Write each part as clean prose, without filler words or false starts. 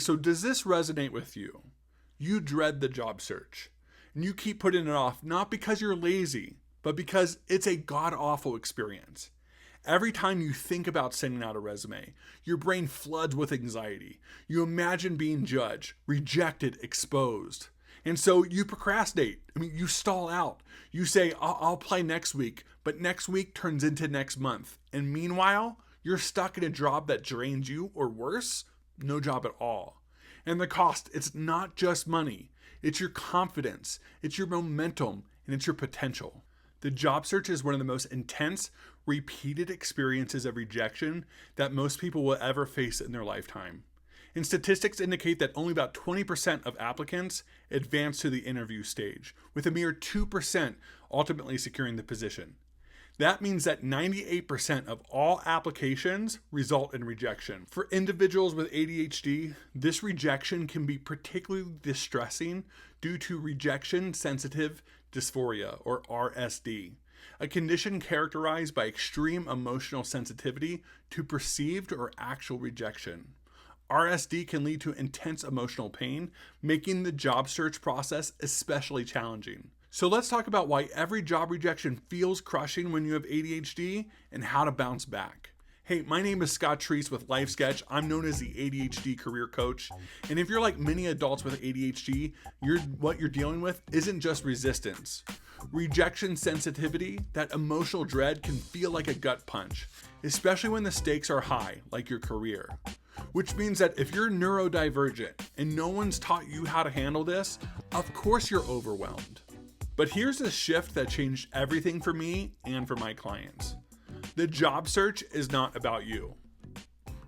So does this resonate with you? You dread the job search, and you keep putting it off not because you're lazy, but because it's a god-awful experience. Every time you think about sending out a resume, your brain floods with anxiety. You imagine being judged, rejected, exposed. And so you procrastinate. You stall out. You say, I'll apply next week, but next week turns into next month. And meanwhile, you're stuck in a job that drains you, or worse, no job at all. And the cost, it's not just money. It's your confidence, it's your momentum, and it's your potential. The job search is one of the most intense, repeated experiences of rejection that most people will ever face in their lifetime. And statistics indicate that only about 20% of applicants advance to the interview stage, with a mere 2% ultimately securing the position. That means that 98% of all applications result in rejection. For individuals with ADHD, this rejection can be particularly distressing due to rejection sensitive dysphoria, or RSD, a condition characterized by extreme emotional sensitivity to perceived or actual rejection. RSD can lead to intense emotional pain, making the job search process especially challenging. So let's talk about why every job rejection feels crushing when you have ADHD and how to bounce back. Hey, my name is Scott Treese with Life Sketch. I'm known as the ADHD career coach. And if you're like many adults with ADHD, what you're dealing with isn't just resistance. Rejection sensitivity, that emotional dread, can feel like a gut punch, especially when the stakes are high, like your career. Which means that if you're neurodivergent and no one's taught you how to handle this, of course you're overwhelmed. But here's the shift that changed everything for me and for my clients. The job search is not about you.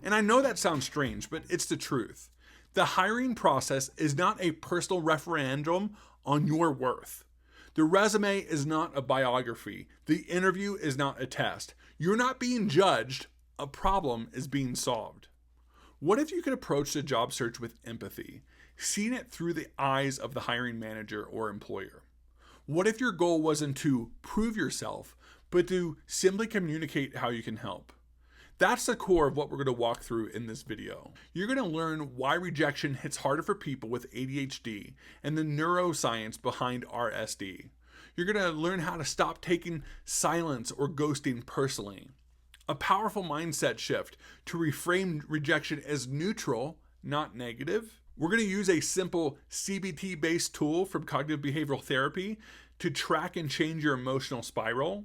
And I know that sounds strange, but it's the truth. The hiring process is not a personal referendum on your worth. The resume is not a biography. The interview is not a test. You're not being judged. A problem is being solved. What if you could approach the job search with empathy, seeing it through the eyes of the hiring manager or employer? What if your goal wasn't to prove yourself, but to simply communicate how you can help? That's the core of what we're going to walk through in this video. You're going to learn why rejection hits harder for people with ADHD and the neuroscience behind RSD. You're going to learn how to stop taking silence or ghosting personally. A powerful mindset shift to reframe rejection as neutral, not negative. We're going to use a simple CBT-based tool from cognitive behavioral therapy to track and change your emotional spiral,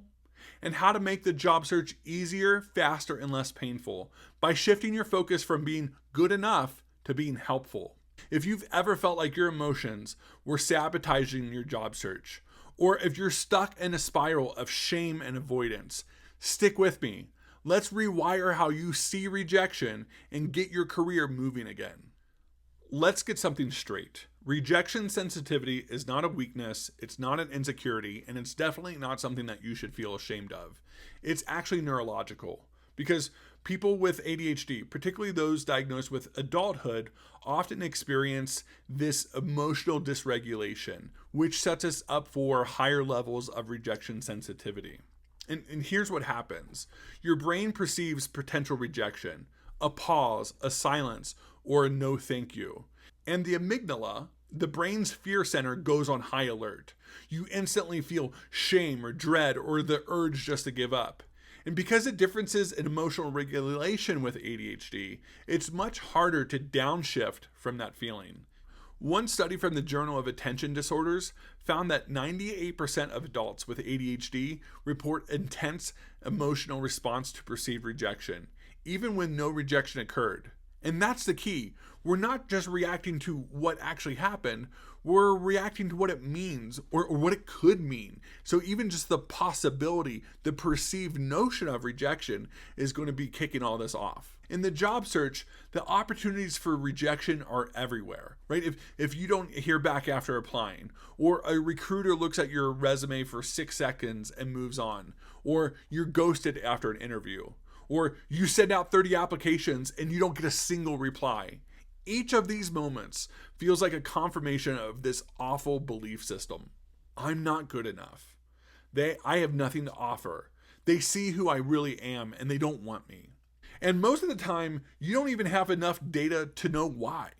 and how to make the job search easier, faster, and less painful by shifting your focus from being good enough to being helpful. If you've ever felt like your emotions were sabotaging your job search, or if you're stuck in a spiral of shame and avoidance, stick with me. Let's rewire how you see rejection and get your career moving again. Let's get something straight. Rejection sensitivity is not a weakness, it's not an insecurity, and it's definitely not something that you should feel ashamed of. It's actually neurological, because people with ADHD, particularly those diagnosed with adulthood, often experience this emotional dysregulation, which sets us up for higher levels of rejection sensitivity. And here's what happens. Your brain perceives potential rejection, a pause, a silence, or a no thank you. And the amygdala, the brain's fear center, goes on high alert. You instantly feel shame or dread or the urge just to give up. And because of differences in emotional regulation with ADHD, it's much harder to downshift from that feeling. One study from the Journal of Attention Disorders found that 98% of adults with ADHD report intense emotional response to perceived rejection, even when no rejection occurred. And that's the key. We're not just reacting to what actually happened, we're reacting to what it means or what it could mean. So even just the possibility, the perceived notion of rejection is going to be kicking all this off. In the job search, the opportunities for rejection are everywhere, right? If you don't hear back after applying, or a recruiter looks at your resume for 6 seconds and moves on, or you're ghosted after an interview, or you send out 30 applications and you don't get a single reply. Each of these moments feels like a confirmation of this awful belief system. I'm not good enough. I have nothing to offer. They see who I really am and they don't want me. And most of the time, you don't even have enough data to know why.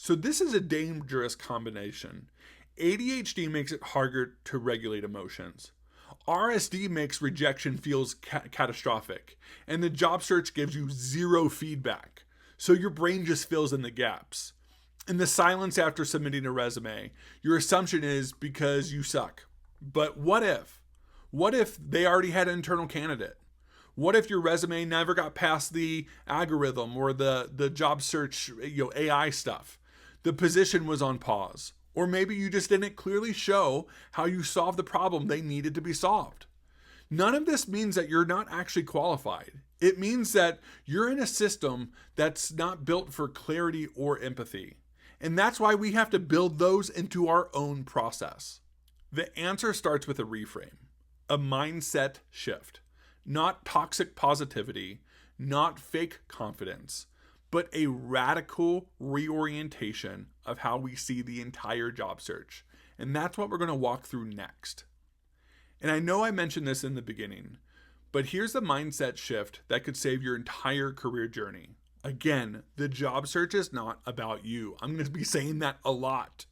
So this is a dangerous combination. ADHD makes it harder to regulate emotions. RSD makes rejection feels catastrophic, and the job search gives you zero feedback. So your brain just fills in the gaps. In the silence after submitting a resume, your assumption is because you suck. But what if? What if they already had an internal candidate? What if your resume never got past the algorithm or the job search, AI stuff? The position was on pause. Or maybe you just didn't clearly show how you solved the problem they needed to be solved. None of this means that you're not actually qualified. It means that you're in a system that's not built for clarity or empathy. And that's why we have to build those into our own process. The answer starts with a reframe, a mindset shift, not toxic positivity, not fake confidence, but a radical reorientation of how we see the entire job search. And that's what we're going to walk through next. And I know I mentioned this in the beginning, but here's the mindset shift that could save your entire career journey. Again, the job search is not about you. I'm going to be saying that a lot.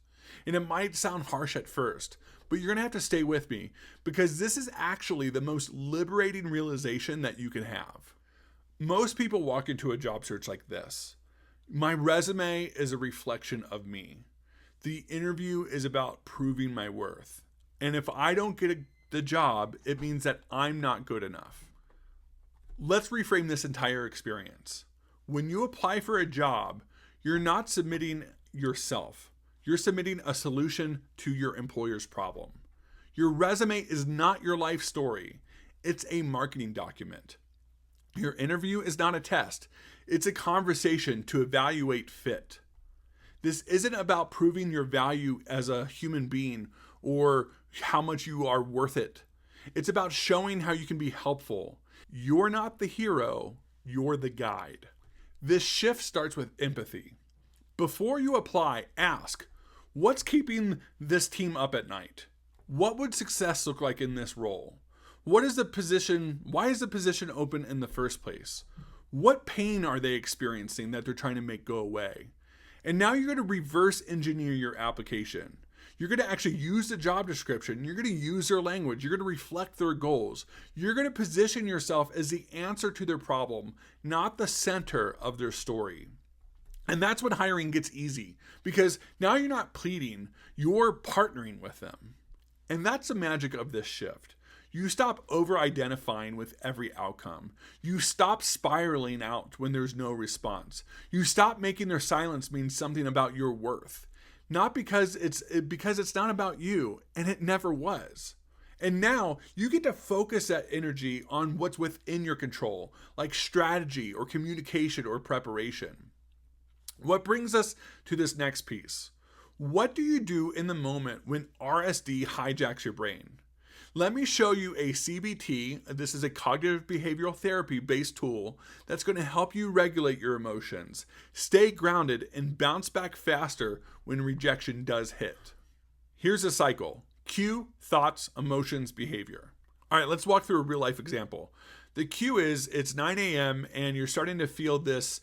And it might sound harsh at first, but you're going to have to stay with me because this is actually the most liberating realization that you can have. Most people walk into a job search like this. My resume is a reflection of me. The interview is about proving my worth. And if I don't get the job, it means that I'm not good enough. Let's reframe this entire experience. When you apply for a job, you're not submitting yourself. You're submitting a solution to your employer's problem. Your resume is not your life story. It's a marketing document. Your interview is not a test. It's a conversation to evaluate fit. This isn't about proving your value as a human being or how much you are worth it. It's about showing how you can be helpful. You're not the hero, you're the guide. This shift starts with empathy. Before you apply, ask, what's keeping this team up at night? What would success look like in this role? Why is the position open in the first place? What pain are they experiencing that they're trying to make go away? And now you're going to reverse engineer your application. You're going to actually use the job description. You're going to use their language. You're going to reflect their goals. You're going to position yourself as the answer to their problem, not the center of their story. And that's when hiring gets easy because now you're not pleading, you're partnering with them. And that's the magic of this shift. You stop over-identifying with every outcome. You stop spiraling out when there's no response. You stop making their silence mean something about your worth. Not because it's not about you, and it never was. And now you get to focus that energy on what's within your control, like strategy or communication or preparation. What brings us to this next piece. What do you do in the moment when RSD hijacks your brain? Let me show you a CBT. This is a cognitive behavioral therapy based tool that's going to help you regulate your emotions, stay grounded, and bounce back faster when rejection does hit. Here's a cycle. Cue, thoughts, emotions, behavior. All right, let's walk through a real life example. The cue is it's 9 a.m. and you're starting to feel this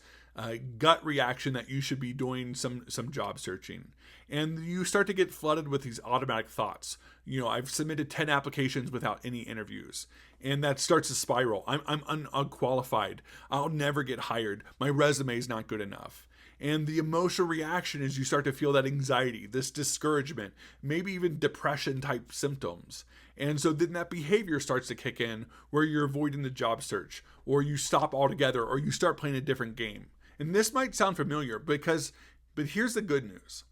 gut reaction that you should be doing some job searching. And you start to get flooded with these automatic thoughts. I've submitted 10 applications without any interviews. And that starts to spiral. I'm unqualified. I'll never get hired. My resume is not good enough. And the emotional reaction is you start to feel that anxiety, this discouragement, maybe even depression type symptoms. And so then that behavior starts to kick in where you're avoiding the job search, or you stop altogether, or you start playing a different game. And this might sound familiar but here's the good news.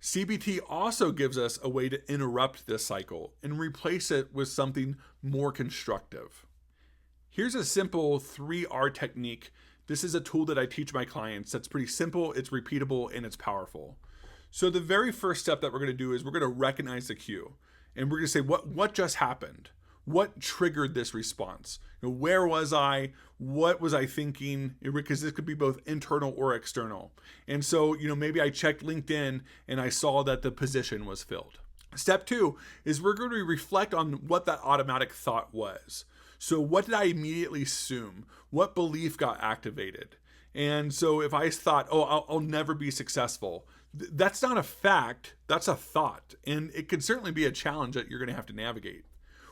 CBT also gives us a way to interrupt this cycle and replace it with something more constructive. Here's a simple 3R technique. This is a tool that I teach my clients that's pretty simple, it's repeatable, and it's powerful. So the very first step that we're going to do is we're going to recognize the cue. And we're going to say, what just happened? What triggered this response? Where was I? What was I thinking? Because this could be both internal or external. And so, maybe I checked LinkedIn and I saw that the position was filled. Step 2 is we're going to reflect on what that automatic thought was. So what did I immediately assume? What belief got activated? And so if I thought, oh, I'll never be successful, that's not a fact, that's a thought. And it could certainly be a challenge that you're going to have to navigate,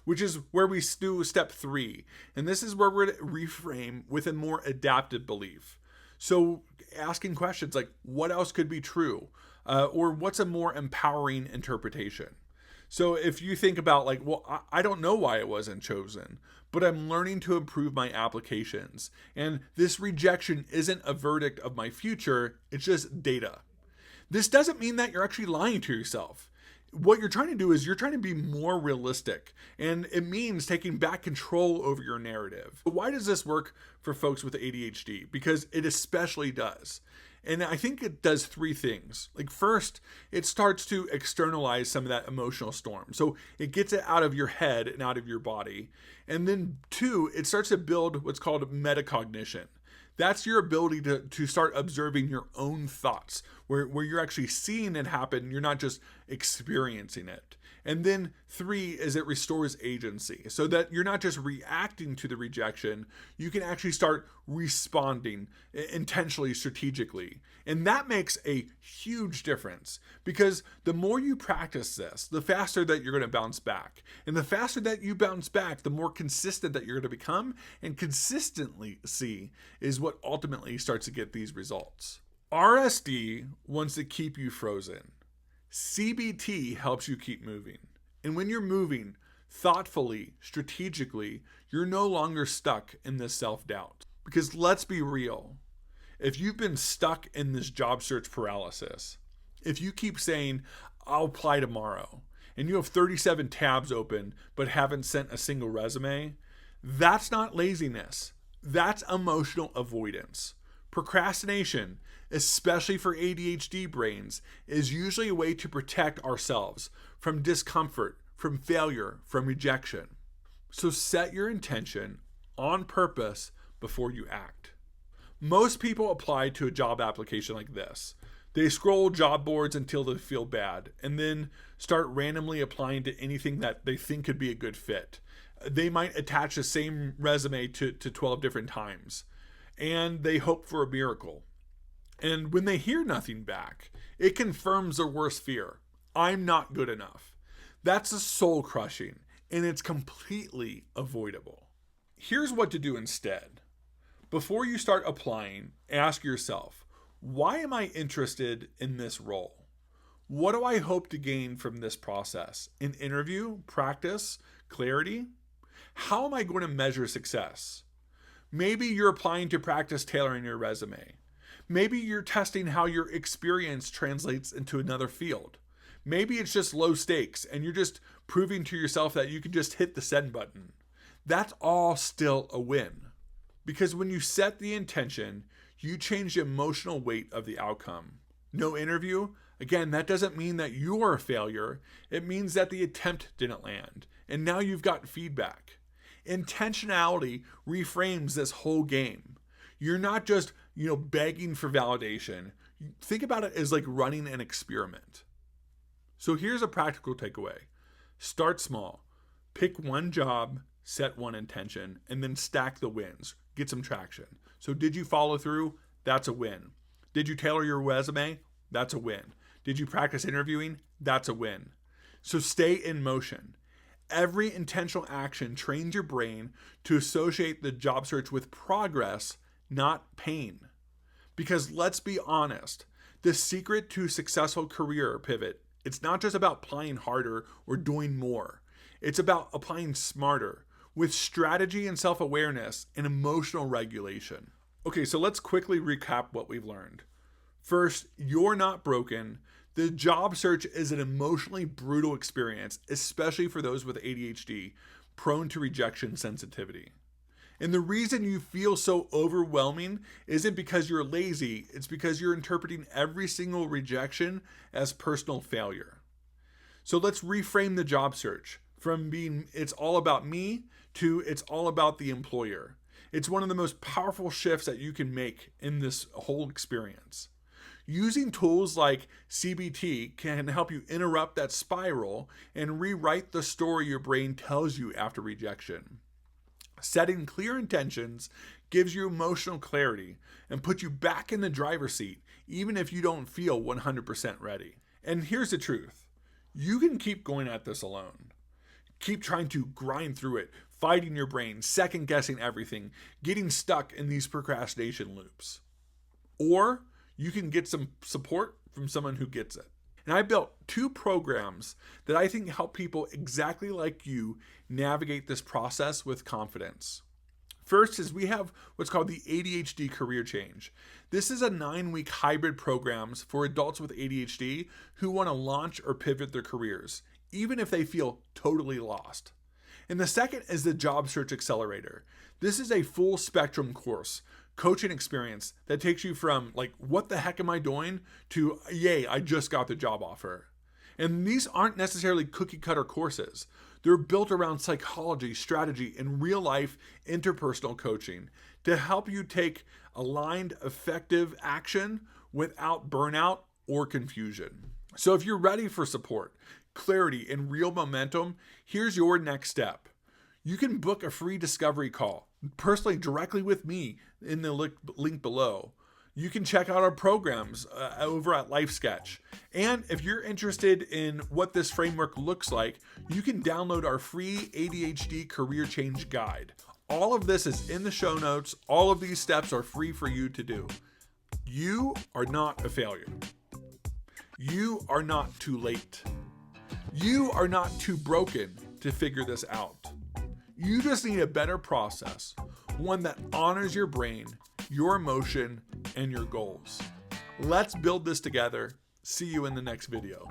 which is where we do step 3. And this is where we're going to reframe with a more adaptive belief. So asking questions like, what else could be true? Or what's a more empowering interpretation? So if you think about like, well, I don't know why it wasn't chosen, but I'm learning to improve my applications. And this rejection isn't a verdict of my future, it's just data. This doesn't mean that you're actually lying to yourself. What you're trying to do is you're trying to be more realistic, and it means taking back control over your narrative. Why does this work for folks with ADHD? Because it especially does. And I think it does 3 things. Like first, it starts to externalize some of that emotional storm. So it gets it out of your head and out of your body. And then 2, it starts to build what's called metacognition. That's your ability to start observing your own thoughts, where you're actually seeing it happen. You're not just experiencing it. And then 3 is it restores agency so that you're not just reacting to the rejection, you can actually start responding intentionally, strategically. And that makes a huge difference because the more you practice this, the faster that you're going to bounce back. And the faster that you bounce back, the more consistent that you're going to become. And consistently is what ultimately starts to get these results. RSD wants to keep you frozen. CBT helps you keep moving. And when you're moving thoughtfully, strategically, you're no longer stuck in this self-doubt. Because let's be real, if you've been stuck in this job search paralysis, if you keep saying, I'll apply tomorrow, and you have 37 tabs open but haven't sent a single resume, that's not laziness. That's emotional avoidance. Procrastination, especially for ADHD brains, is usually a way to protect ourselves from discomfort, from failure, from rejection. So set your intention on purpose before you act. Most people apply to a job application like this. They scroll job boards until they feel bad and then start randomly applying to anything that they think could be a good fit. They might attach the same resume to 12 different times and they hope for a miracle. And when they hear nothing back, it confirms their worst fear. I'm not good enough. That's a soul crushing and it's completely avoidable. Here's what to do instead. Before you start applying, ask yourself, why am I interested in this role? What do I hope to gain from this process? An interview, practice, clarity? How am I going to measure success? Maybe you're applying to practice tailoring your resume. Maybe you're testing how your experience translates into another field. Maybe it's just low stakes and you're just proving to yourself that you can just hit the send button. That's all still a win. Because when you set the intention, you change the emotional weight of the outcome. No interview? Again, that doesn't mean that you're a failure. It means that the attempt didn't land. And now you've got feedback. Intentionality reframes this whole game. You're not just, begging for validation. Think about it as like running an experiment. So here's a practical takeaway. Start small. Pick one job, set one intention, and then stack the wins. Get some traction. So did you follow through? That's a win. Did you tailor your resume? That's a win. Did you practice interviewing? That's a win. So stay in motion. Every intentional action trains your brain to associate the job search with progress, not pain. Because let's be honest, the secret to successful career pivot, it's not just about applying harder or doing more. It's about applying smarter with strategy and self-awareness and emotional regulation. Okay, so let's quickly recap what we've learned. First, you're not broken. The job search is an emotionally brutal experience, especially for those with ADHD, prone to rejection sensitivity. And the reason you feel so overwhelming isn't because you're lazy, it's because you're interpreting every single rejection as personal failure. So let's reframe the job search from being it's all about me to it's all about the employer. It's one of the most powerful shifts that you can make in this whole experience. Using tools like CBT can help you interrupt that spiral and rewrite the story your brain tells you after rejection. Setting clear intentions gives you emotional clarity and puts you back in the driver's seat, even if you don't feel 100% ready. And here's the truth. You can keep going at this alone. Keep trying to grind through it, fighting your brain, second guessing everything, getting stuck in these procrastination loops. Or you can get some support from someone who gets it. And I built 2 programs that I think help people exactly like you navigate this process with confidence. First is we have what's called the ADHD Career Change. This is a 9-week hybrid programs for adults with ADHD who want to launch or pivot their careers, even if they feel totally lost. And the second is the Job Search Accelerator. This is a full spectrum course, coaching experience that takes you from like, what the heck am I doing to, yay, I just got the job offer. And these aren't necessarily cookie cutter courses. They're built around psychology, strategy, and real life interpersonal coaching to help you take aligned, effective action without burnout or confusion. So if you're ready for support, clarity, and real momentum, here's your next step. You can book a free discovery call, personally directly with me in the link below. You can check out our programs over at LifeSketch. And if you're interested in what this framework looks like, you can download our free ADHD Career Change Guide. All of this is in the show notes. All of these steps are free for you to do. You are not a failure. You are not too late. You are not too broken to figure this out. You just need a better process, one that honors your brain, your emotion, and your goals. Let's build this together. See you in the next video.